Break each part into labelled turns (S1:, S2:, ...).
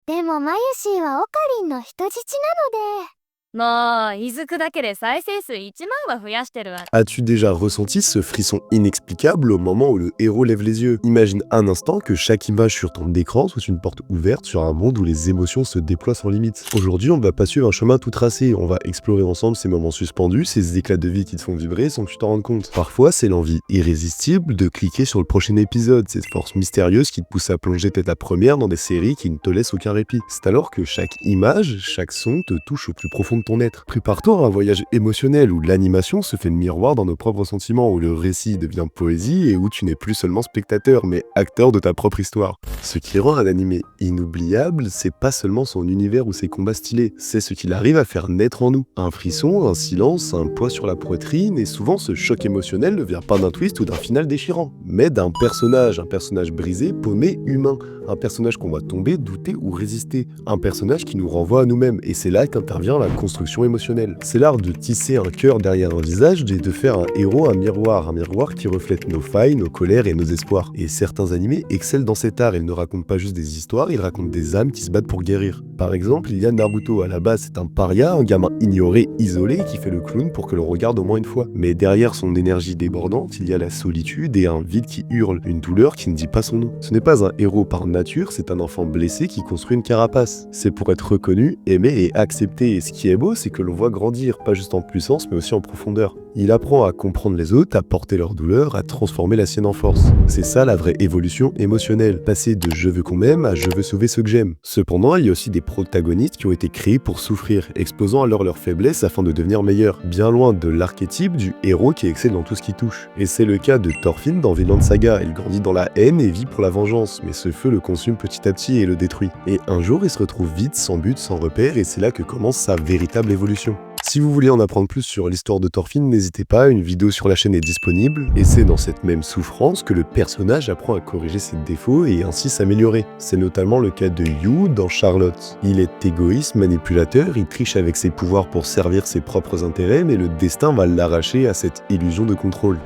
S1: でもマユシーはオカリンの人質なので。
S2: もう、いずくだけで再生数1万は増やしてるわ。
S3: As-tu déjà ressenti ce frisson inexplicable au moment où le héros lève les yeux? Imagine un instant que chaque image sur ton écran soit une porte ouverte sur un monde où les émotions se déploient sans limite. Aujourd'hui, on ne va pas suivre un chemin tout tracé, on va explorer ensemble ces moments suspendus, ces éclats de vie qui te font vibrer sans que tu t'en rendes compte. Parfois, c'est l'envie irrésistible de cliquer sur le prochain épisode, cette force mystérieuse qui te pousse à plonger tête à première dans des séries qui ne te laissent aucun répit. C'est alors que chaque image, chaque son te touche au plus profond de ton être. Prépare-toi à un voyage émotionnel où l'animation se fait le miroir dans nos propres sentiments, où le récit devient poésie et où tu n'es plus seulement spectateur, mais acteur de ta propre histoire. Ce qui rend un animé inoubliable, c'est pas seulement son univers ou ses combats stylés, c'est ce qu'il arrive à faire naître en nous. Un frisson, un silence, un poids sur la poitrine, et souvent ce choc émotionnel ne vient pas d'un twist ou d'un final déchirant, mais d'un personnage, un personnage brisé, paumé, humain, un personnage qu'on va tomber, douter ou résister, un personnage qui nous renvoie à nous-mêmes, et c'est là qu'intervient la construction émotionnelle. C'est l'art de tisser un cœur derrière un visage et de faire un héros un miroir qui reflète nos failles, nos colères et nos espoirs. Et certains animés excellent dans cet art, ils ne racontent pas juste des histoires, ils racontent des âmes qui se battent pour guérir. Par exemple, il y a Naruto, à la base c'est un paria, un gamin ignoré, isolé, qui fait le clown pour que l'on regarde au moins une fois. Mais derrière son énergie débordante, il y a la solitude et un vide qui hurle, une douleur qui ne dit pas son nom. Ce n'est pas un héros par nature, c'est un enfant blessé qui construit une carapace. C'est pour être reconnu, aimé et accepté, et ce qui est beau, c'est que l'on voit grandir, pas juste en puissance, mais aussi en profondeur. Il apprend à comprendre les autres, à porter leur douleur, à transformer la sienne en force. C'est ça la vraie évolution émotionnelle, passer de je veux qu'on m'aime à je veux sauver ceux que j'aime. Cependant, il y a aussi des protagonistes qui ont été créés pour souffrir, exposant alors leurs faiblesses afin de devenir meilleurs, bien loin de l'archétype du héros qui excelle dans tout ce qui touche. Et c'est le cas de Thorfinn dans Vinland Saga, il grandit dans la haine et vit pour la vengeance, mais ce feu le consume petit à petit et le détruit. Et un jour, il se retrouve vide, sans but, sans repère, et c'est là que commence sa véritable évolution. Si vous voulez en apprendre plus sur l'histoire de Thorfinn, n'hésitez pas, une vidéo sur la chaîne est disponible, et c'est dans cette même souffrance que le personnage apprend à corriger ses défauts et ainsi s'améliorer. C'est notamment le cas de Yu dans Charlotte. Il est égoïste, manipulateur, il triche avec ses pouvoirs pour servir ses propres intérêts, mais le destin va l'arracher à cette illusion de contrôle.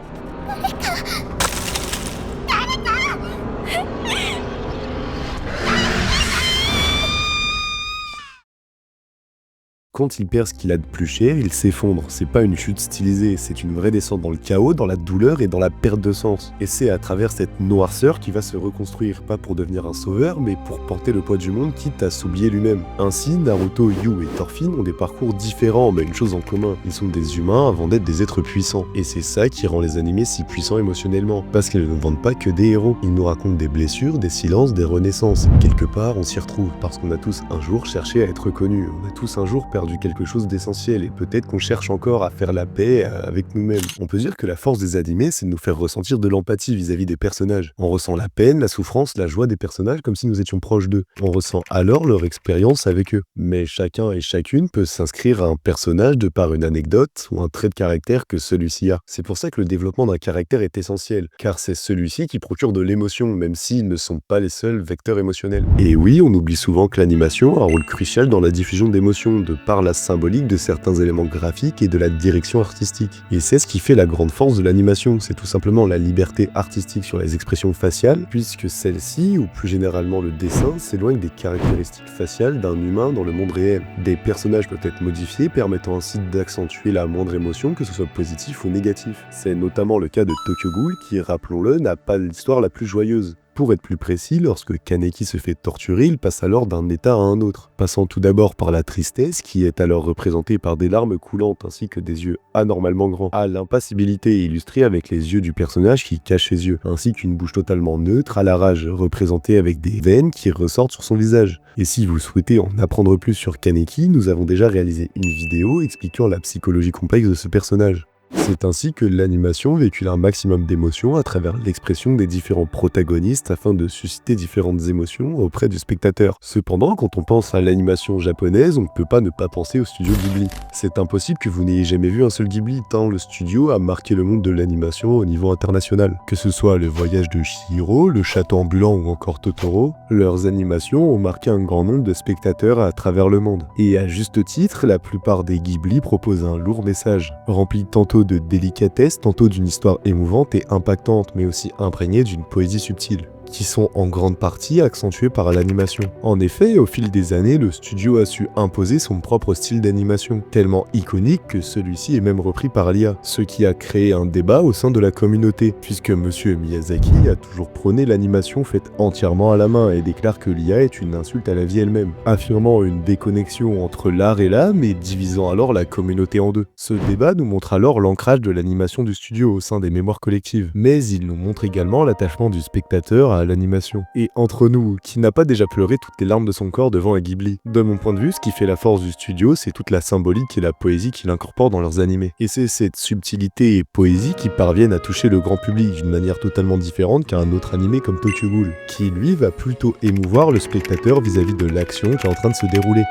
S3: Quand il perd ce qu'il a de plus cher, il s'effondre. C'est pas une chute stylisée, c'est une vraie descente dans le chaos, dans la douleur et dans la perte de sens. Et c'est à travers cette noirceur qu'il va se reconstruire, pas pour devenir un sauveur, mais pour porter le poids du monde, quitte à s'oublier lui-même. Ainsi, Naruto, Yu et Thorfinn ont des parcours différents, mais une chose en commun, ils sont des humains avant d'être des êtres puissants. Et c'est ça qui rend les animés si puissants émotionnellement, parce qu'ils ne vendent pas que des héros. Ils nous racontent des blessures, des silences, des renaissances. Quelque part, on s'y retrouve, parce qu'on a tous un jour cherché à être connus, on a tous un jour perdu quelque chose d'essentiel, et peut-être qu'on cherche encore à faire la paix avec nous-mêmes. On peut dire que la force des animés, c'est de nous faire ressentir de l'empathie vis-à-vis des personnages. On ressent la peine, la souffrance, la joie des personnages comme si nous étions proches d'eux. On ressent alors leur expérience avec eux. Mais chacun et chacune peut s'inscrire à un personnage de par une anecdote ou un trait de caractère que celui-ci a. C'est pour ça que le développement d'un caractère est essentiel, car c'est celui-ci qui procure de l'émotion, même s'ils ne sont pas les seuls vecteurs émotionnels. Et oui, on oublie souvent que l'animation a un rôle crucial dans la diffusion d'émotions, de par la symbolique de certains éléments graphiques et de la direction artistique. Et c'est ce qui fait la grande force de l'animation, c'est tout simplement la liberté artistique sur les expressions faciales, puisque celle-ci, ou plus généralement le dessin, s'éloigne des caractéristiques faciales d'un humain dans le monde réel. Des personnages peuvent être modifiés, permettant ainsi d'accentuer la moindre émotion, que ce soit positif ou négatif. C'est notamment le cas de Tokyo Ghoul, qui, rappelons-le, n'a pas l'histoire la plus joyeuse. Pour être plus précis, lorsque Kaneki se fait torturer, il passe alors d'un état à un autre, passant tout d'abord par la tristesse, qui est alors représentée par des larmes coulantes ainsi que des yeux anormalement grands, à l'impassibilité illustrée avec les yeux du personnage qui cache ses yeux, ainsi qu'une bouche totalement neutre, à la rage, représentée avec des veines qui ressortent sur son visage. Et si vous souhaitez en apprendre plus sur Kaneki, nous avons déjà réalisé une vidéo expliquant la psychologie complexe de ce personnage. C'est ainsi que l'animation véhicule un maximum d'émotions à travers l'expression des différents protagonistes afin de susciter différentes émotions auprès du spectateur. Cependant, quand on pense à l'animation japonaise, on ne peut pas ne pas penser au studio Ghibli. C'est impossible que vous n'ayez jamais vu un seul Ghibli, tant le studio a marqué le monde de l'animation au niveau international. Que ce soit le voyage de Chihiro, le château ambulant ou encore Totoro, leurs animations ont marqué un grand nombre de spectateurs à travers le monde. Et à juste titre, la plupart des Ghibli proposent un lourd message, rempli tantôt de délicatesse, tantôt d'une histoire émouvante et impactante, mais aussi imprégnée d'une poésie subtile. qui sont en grande partie accentués par l'animation. En effet, au fil des années, le studio a su imposer son propre style d'animation, tellement iconique que celui-ci est même repris par l'IA, ce qui a créé un débat au sein de la communauté, puisque Monsieur Miyazaki a toujours prôné l'animation faite entièrement à la main et déclare que l'IA est une insulte à la vie elle-même, affirmant une déconnexion entre l'art et l'âme et divisant alors la communauté en deux. Ce débat nous montre alors l'ancrage de l'animation du studio au sein des mémoires collectives, mais il nous montre également l'attachement du spectateur à l'animation. Et entre nous, qui n'a pas déjà pleuré toutes les larmes de son corps devant un Ghibli? De mon point de vue, ce qui fait la force du studio, c'est toute la symbolique et la poésie qu'il incorpore dans leurs animés. Et c'est cette subtilité et poésie qui parviennent à toucher le grand public d'une manière totalement différente qu'un autre animé comme Tokyo Ghoul, qui lui va plutôt émouvoir le spectateur vis-à-vis de l'action qui est en train de se dérouler.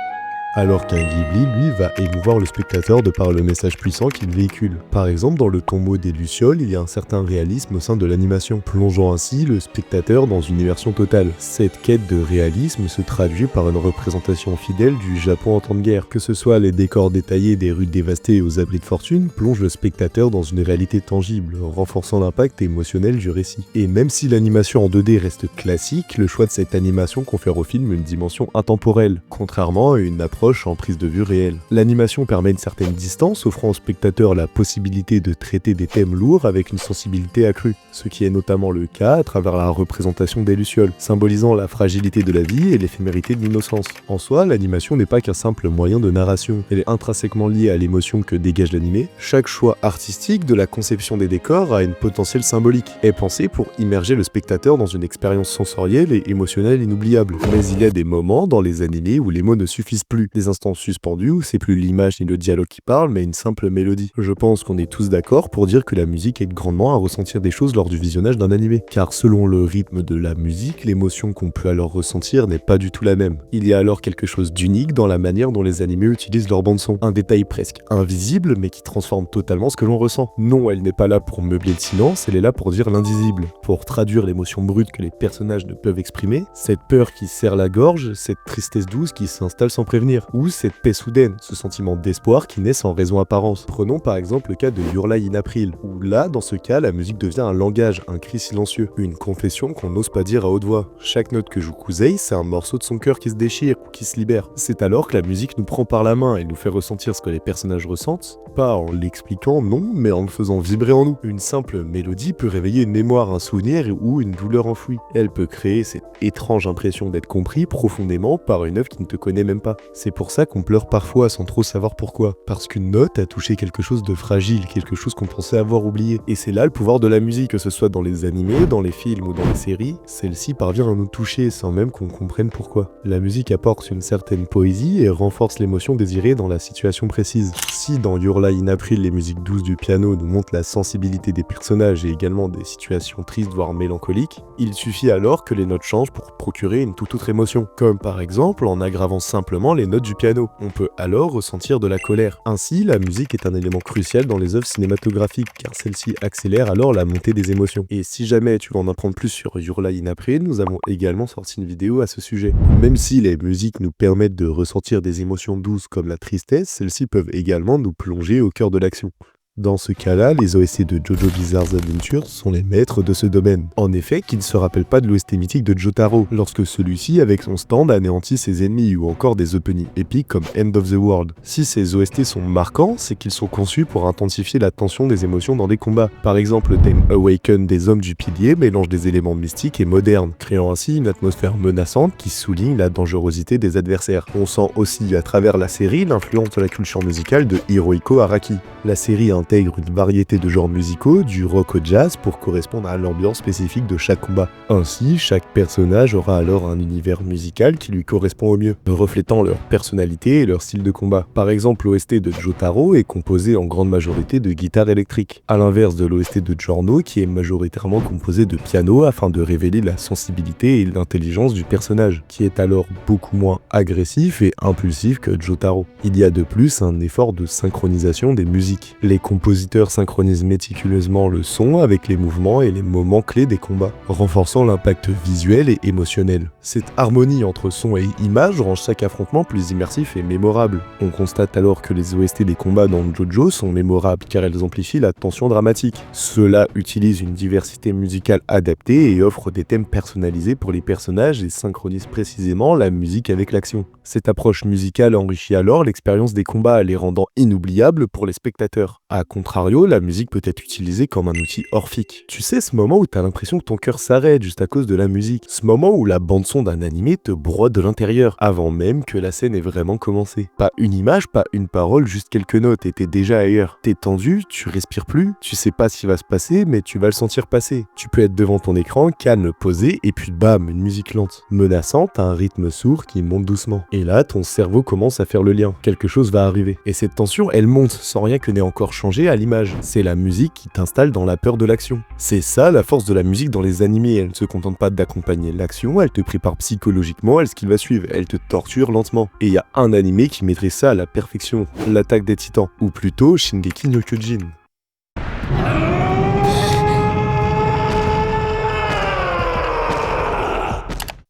S3: Alors qu'un Ghibli, lui, va émouvoir le spectateur de par le message puissant qu'il véhicule. Par exemple, dans le tombeau des Lucioles, il y a un certain réalisme au sein de l'animation, plongeant ainsi le spectateur dans une immersion totale. Cette quête de réalisme se traduit par une représentation fidèle du Japon en temps de guerre. Que ce soit les décors détaillés des rues dévastées aux abris de fortune, plonge le spectateur dans une réalité tangible, renforçant l'impact émotionnel du récit. Et même si l'animation en 2D reste classique, le choix de cette animation confère au film une dimension intemporelle, contrairement à une approche en prise de vue réelle. L'animation permet une certaine distance, offrant au spectateur la possibilité de traiter des thèmes lourds avec une sensibilité accrue, ce qui est notamment le cas à travers la représentation des Lucioles, symbolisant la fragilité de la vie et l'éphémérité de l'innocence. En soi, l'animation n'est pas qu'un simple moyen de narration, elle est intrinsèquement liée à l'émotion que dégage l'animé. Chaque choix artistique de la conception des décors a une potentielle symbolique, est pensé pour immerger le spectateur dans une expérience sensorielle et émotionnelle inoubliable. Mais il y a des moments dans les animés où les mots ne suffisent plus, des instants suspendus où c'est plus l'image ni le dialogue qui parle, mais une simple mélodie. Je pense qu'on est tous d'accord pour dire que la musique aide grandement à ressentir des choses lors du visionnage d'un animé, car selon le rythme de la musique, l'émotion qu'on peut alors ressentir n'est pas du tout la même. Il y a alors quelque chose d'unique dans la manière dont les animés utilisent leur bande-son, un détail presque invisible mais qui transforme totalement ce que l'on ressent. Non, elle n'est pas là pour meubler le silence, elle est là pour dire l'indisible, pour traduire l'émotion brute que les personnages ne peuvent exprimer, cette peur qui serre la gorge, cette tristesse douce qui s'installe sans prévenir, ou cette paix soudaine, ce sentiment d'espoir qui naît sans raison apparente. Prenons par exemple le cas de Your Lie in April, où là, dans ce cas, la musique devient un langage, un cri silencieux, une confession qu'on n'ose pas dire à haute voix. Chaque note que joue Kusei, c'est un morceau de son cœur qui se déchire ou qui se libère. C'est alors que la musique nous prend par la main et nous fait ressentir ce que les personnages ressentent, pas en l'expliquant, non, mais en le faisant vibrer en nous. Une simple mélodie peut réveiller une mémoire, un souvenir ou une douleur enfouie. Elle peut créer cette étrange impression d'être compris profondément par une œuvre qui ne te connaît même pas. C'est pour ça qu'on pleure parfois sans trop savoir pourquoi. Parce qu'une note a touché quelque chose de fragile, quelque chose qu'on pensait avoir oublié. Et c'est là le pouvoir de la musique, que ce soit dans les animés, dans les films ou dans les séries, celle-ci parvient à nous toucher sans même qu'on comprenne pourquoi. La musique apporte une certaine poésie et renforce l'émotion désirée dans la situation précise. Si dans Your Lie in April, les musiques douces du piano nous montrent la sensibilité des personnages et également des situations tristes voire mélancoliques, il suffit alors que les notes changent pour procurer une toute autre émotion. Comme par exemple en aggravant simplement les notes du piano. On peut alors ressentir de la colère. Ainsi, la musique est un élément crucial dans les œuvres cinématographiques, car celle-ci accélère alors la montée des émotions. Et si jamais tu veux en apprendre plus sur Your Lie in April, nous avons également sorti une vidéo à ce sujet. Même si les musiques nous permettent de ressentir des émotions douces comme la tristesse, celles-ci peuvent également nous plonger au cœur de l'action. Dans ce cas-là, les OST de JoJo Bizarre Adventure sont les maîtres de ce domaine. En effet, qui ne se rappelle pas de l'OST mythique de Jotaro, lorsque celui-ci, avec son stand, anéantit ses ennemis, ou encore des openings épiques comme End of the World. Si ces OST sont marquants, c'est qu'ils sont conçus pour intensifier la tension des émotions dans des combats. Par exemple, le thème Awaken des hommes du pilier mélange des éléments mystiques et modernes, créant ainsi une atmosphère menaçante qui souligne la dangerosité des adversaires. On sent aussi à travers la série l'influence de la culture musicale de Hirohiko Araki. La série intègre une variété de genres musicaux, du rock au jazz, pour correspondre à l'ambiance spécifique de chaque combat. Ainsi, chaque personnage aura alors un univers musical qui lui correspond au mieux, reflétant leur personnalité et leur style de combat. Par exemple, l'OST de Jotaro est composé en grande majorité de guitare électrique, à l'inverse de l'OST de Giorno qui est majoritairement composé de piano afin de révéler la sensibilité et l'intelligence du personnage, qui est alors beaucoup moins agressif et impulsif que Jotaro. Il y a de plus un effort de synchronisation des musiques. Les compositeur synchronise méticuleusement le son avec les mouvements et les moments clés des combats, renforçant l'impact visuel et émotionnel. Cette harmonie entre son et image rend chaque affrontement plus immersif et mémorable. On constate alors que les OST des combats dans JoJo sont mémorables car elles amplifient la tension dramatique. Cela utilise une diversité musicale adaptée et offre des thèmes personnalisés pour les personnages et synchronise précisément la musique avec l'action. Cette approche musicale enrichit alors l'expérience des combats, les rendant inoubliables pour les spectateurs. A contrario, la musique peut être utilisée comme un outil orphique. Tu sais, ce moment où t'as l'impression que ton cœur s'arrête juste à cause de la musique. Ce moment où la bande-son d'un animé te broie de l'intérieur, avant même que la scène ait vraiment commencé. Pas une image, pas une parole, juste quelques notes et t'es déjà ailleurs. T'es tendu, tu respires plus, tu sais pas ce qui va se passer, mais tu vas le sentir passer. Tu peux être devant ton écran, calme, posé, et puis bam, une musique lente. Menaçante, à un rythme sourd qui monte doucement. Et là, ton cerveau commence à faire le lien. Quelque chose va arriver. Et cette tension, elle monte, sans rien que n'ait encore changé à l'image. C'est la musique qui t'installe dans la peur de l'action. C'est ça la force de la musique dans les animés. Elle ne se contente pas d'accompagner l'action, elle te prépare psychologiquement à ce qu'il va suivre. Elle te torture lentement. Et il y a un animé qui maîtrise ça à la perfection. L'Attaque des Titans. Ou plutôt Shingeki no Kyojin.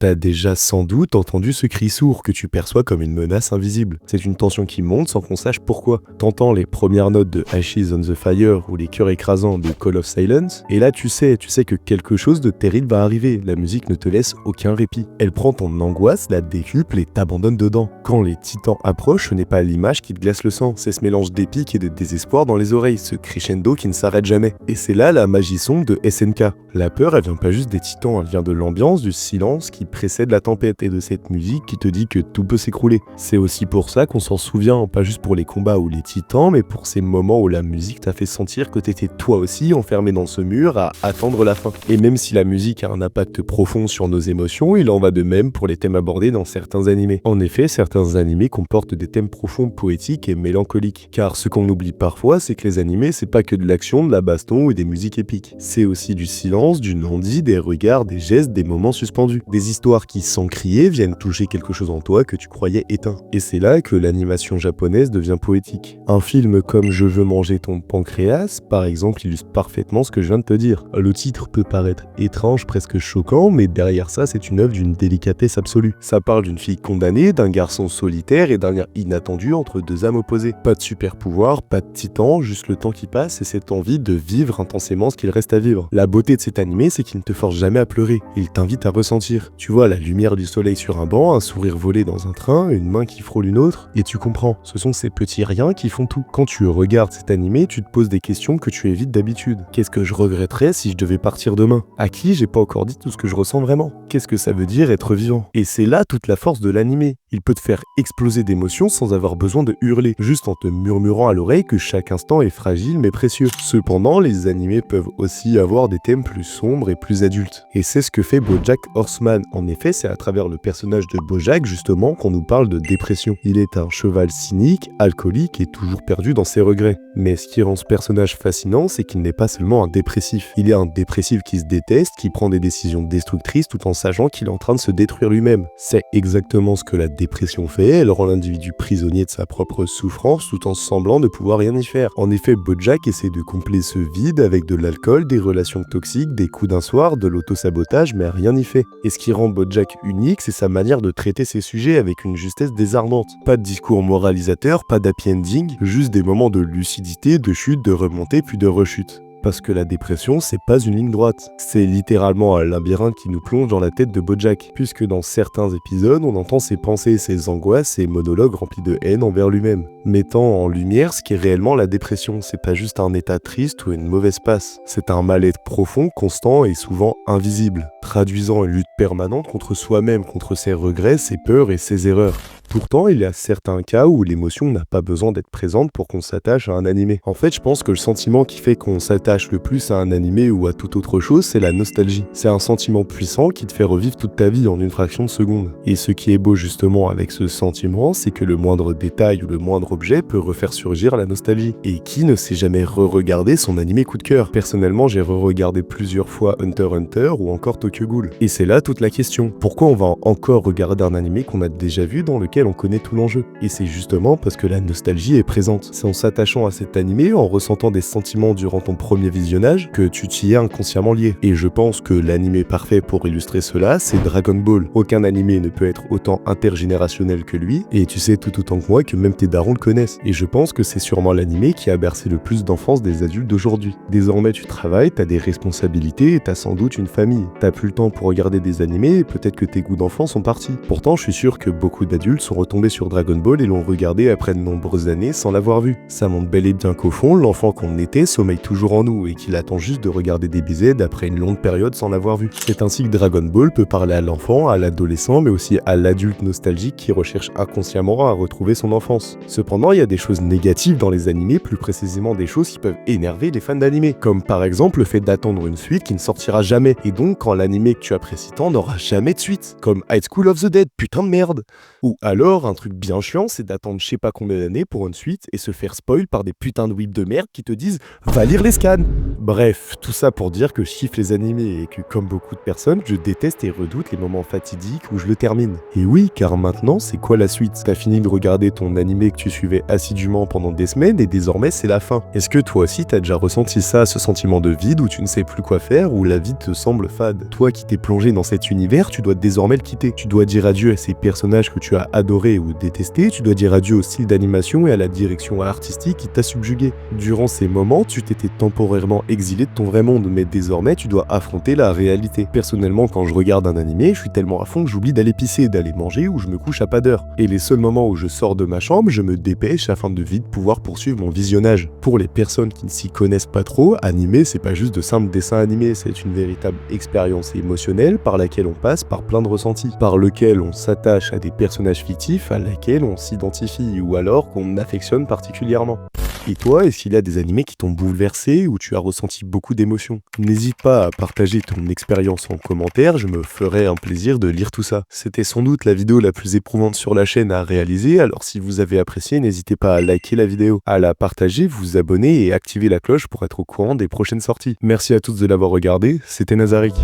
S3: T'as déjà sans doute entendu ce cri sourd que tu perçois comme une menace invisible. C'est une tension qui monte sans qu'on sache pourquoi. T'entends les premières notes de Ashes on the Fire ou les chœurs écrasants de Call of Silence, et là tu sais que quelque chose de terrible va arriver. La musique ne te laisse aucun répit. Elle prend ton angoisse, la décuple et t'abandonne dedans. Quand les titans approchent, ce n'est pas l'image qui te glace le sang, c'est ce mélange d'épique et de désespoir dans les oreilles, ce crescendo qui ne s'arrête jamais. Et c'est là la magie sombre de SNK. La peur, elle vient pas juste des titans, elle vient de l'ambiance, du silence qui précède la tempête et de cette musique qui te dit que tout peut s'écrouler. C'est aussi pour ça qu'on s'en souvient, pas juste pour les combats ou les titans, mais pour ces moments où la musique t'a fait sentir que t'étais toi aussi enfermé dans ce mur à attendre la fin. Et même si la musique a un impact profond sur nos émotions, il en va de même pour les thèmes abordés dans certains animés. En effet, certains animés comportent des thèmes profonds, poétiques et mélancoliques. Car ce qu'on oublie parfois, c'est que les animés, c'est pas que de l'action, de la baston ou des musiques épiques. C'est aussi du silence, du non-dit, des regards, des gestes, des moments suspendus. Des histoires qui, sans crier, viennent toucher quelque chose en toi que tu croyais éteint. Et c'est là que l'animation japonaise devient poétique. Un film comme Je veux manger ton pancréas, par exemple, illustre parfaitement ce que je viens de te dire. Le titre peut paraître étrange, presque choquant, mais derrière ça, c'est une œuvre d'une délicatesse absolue. Ça parle d'une fille condamnée, d'un garçon solitaire et d'un lien inattendu entre deux âmes opposées. Pas de super pouvoir, pas de titan, juste le temps qui passe et cette envie de vivre intensément ce qu'il reste à vivre. La beauté de cet animé, c'est qu'il ne te force jamais à pleurer. Il t'invite à ressentir. Tu vois la lumière du soleil sur un banc, un sourire volé dans un train, une main qui frôle une autre, et tu comprends. Ce sont ces petits riens qui font tout. Quand tu regardes cet animé, tu te poses des questions que tu évites d'habitude. Qu'est-ce que je regretterais si je devais partir demain? À qui j'ai pas encore dit tout ce que je ressens vraiment? Qu'est-ce que ça veut dire être vivant? Et c'est là toute la force de l'animé. Il peut te faire exploser d'émotions sans avoir besoin de hurler, juste en te murmurant à l'oreille que chaque instant est fragile mais précieux. Cependant, les animés peuvent aussi avoir des thèmes plus sombres et plus adultes. Et c'est ce que fait BoJack Horseman. En effet, c'est à travers le personnage de BoJack justement qu'on nous parle de dépression. Il est un cheval cynique, alcoolique et toujours perdu dans ses regrets. Mais ce qui rend ce personnage fascinant, c'est qu'il n'est pas seulement un dépressif. Il est un dépressif qui se déteste, qui prend des décisions destructrices tout en sachant qu'il est en train de se détruire lui-même. C'est exactement ce que la dépression fait, elle rend l'individu prisonnier de sa propre souffrance tout en semblant ne pouvoir rien y faire. En effet, BoJack essaie de combler ce vide avec de l'alcool, des relations toxiques, des coups d'un soir, de l'auto-sabotage, mais rien n'y fait. Et ce qui rend BoJack unique, c'est sa manière de traiter ces sujets avec une justesse désarmante. Pas de discours moralisateur, pas d'happy ending, juste des moments de lucidité, de chute, de remontée puis de rechute. Parce que la dépression, c'est pas une ligne droite. C'est littéralement un labyrinthe qui nous plonge dans la tête de BoJack, puisque dans certains épisodes, on entend ses pensées, ses angoisses, ses monologues remplis de haine envers lui-même, mettant en lumière ce qui est réellement la dépression. C'est pas juste un état triste ou une mauvaise passe. C'est un mal-être profond, constant et souvent invisible, traduisant une lutte permanente contre soi-même, contre ses regrets, ses peurs et ses erreurs. Pourtant, il y a certains cas où l'émotion n'a pas besoin d'être présente pour qu'on s'attache à un animé. En fait, je pense que le sentiment qui fait qu'on s'attache le plus à un animé ou à toute autre chose, c'est la nostalgie. C'est un sentiment puissant qui te fait revivre toute ta vie en une fraction de seconde. Et ce qui est beau justement avec ce sentiment, c'est que le moindre détail ou le moindre objet peut refaire surgir la nostalgie. Et qui ne s'est jamais re-regardé son animé coup de cœur? Personnellement, j'ai re-regardé plusieurs fois Hunter x Hunter ou encore Tokyo Ghoul. Et c'est là toute la question. Pourquoi on va encore regarder un animé qu'on a déjà vu dans lequel lequel on connaît tout l'enjeu. Et c'est justement parce que la nostalgie est présente. C'est en s'attachant à cet animé, en ressentant des sentiments durant ton premier visionnage, que tu t'y es inconsciemment lié. Et je pense que l'animé parfait pour illustrer cela, c'est Dragon Ball. Aucun animé ne peut être autant intergénérationnel que lui, et tu sais tout autant que moi que même tes darons le connaissent. Et je pense que c'est sûrement l'animé qui a bercé le plus d'enfance des adultes d'aujourd'hui. Désormais tu travailles, t'as des responsabilités et t'as sans doute une famille. T'as plus le temps pour regarder des animés et peut-être que tes goûts d'enfant sont partis. Pourtant je suis sûr que beaucoup d'adultes sont retombés sur Dragon Ball et l'ont regardé après de nombreuses années sans l'avoir vu. Ça montre bel et bien qu'au fond, l'enfant qu'on était sommeille toujours en nous et qu'il attend juste de regarder des BZ après une longue période sans l'avoir vu. C'est ainsi que Dragon Ball peut parler à l'enfant, à l'adolescent, mais aussi à l'adulte nostalgique qui recherche inconsciemment à retrouver son enfance. Cependant, il y a des choses négatives dans les animés, plus précisément des choses qui peuvent énerver les fans d'animé, comme par exemple le fait d'attendre une suite qui ne sortira jamais, et donc quand l'animé que tu apprécies tant n'aura jamais de suite, comme High School of the Dead, putain de merde. Ou alors, un truc bien chiant, c'est d'attendre je sais pas combien d'années pour une suite et se faire spoil par des putains de whips de merde qui te disent « Va lire les scans !» Bref, tout ça pour dire que je kiffe les animés et que, comme beaucoup de personnes, je déteste et redoute les moments fatidiques où je le termine. Et oui, car maintenant, c'est quoi la suite? T'as fini de regarder ton animé que tu suivais assidûment pendant des semaines et désormais c'est la fin. Est-ce que toi aussi t'as déjà ressenti ça, ce sentiment de vide où tu ne sais plus quoi faire, où la vie te semble fade? Toi qui t'es plongé dans cet univers, tu dois désormais le quitter. Tu dois dire adieu à ces personnages que tu as adorés ou détestés, tu dois dire adieu au style d'animation et à la direction artistique qui t'a subjugué. Durant ces moments, tu t'étais temporairement exilé de ton vrai monde, mais désormais tu dois affronter la réalité. Personnellement, quand je regarde un animé, je suis tellement à fond que j'oublie d'aller pisser, d'aller manger ou je me couche à pas d'heure. Et les seuls moments où je sors de ma chambre, je me dépêche afin de vite pouvoir poursuivre mon visionnage. Pour les personnes qui ne s'y connaissent pas trop, animé c'est pas juste de simples dessins animés, c'est une véritable expérience émotionnelle par laquelle on passe par plein de ressentis, par lequel on s'attache à des personnages fictifs à laquelle on s'identifie ou alors qu'on affectionne particulièrement. Et toi, est-ce qu'il y a des animés qui t'ont bouleversé ou tu as ressenti beaucoup d'émotions? N'hésite pas à partager ton expérience en commentaire, je me ferai un plaisir de lire tout ça. C'était sans doute la vidéo la plus éprouvante sur la chaîne à réaliser, alors si vous avez apprécié, n'hésitez pas à liker la vidéo, à la partager, vous abonner et activer la cloche pour être au courant des prochaines sorties. Merci à tous de l'avoir regardé, c'était Nazarick.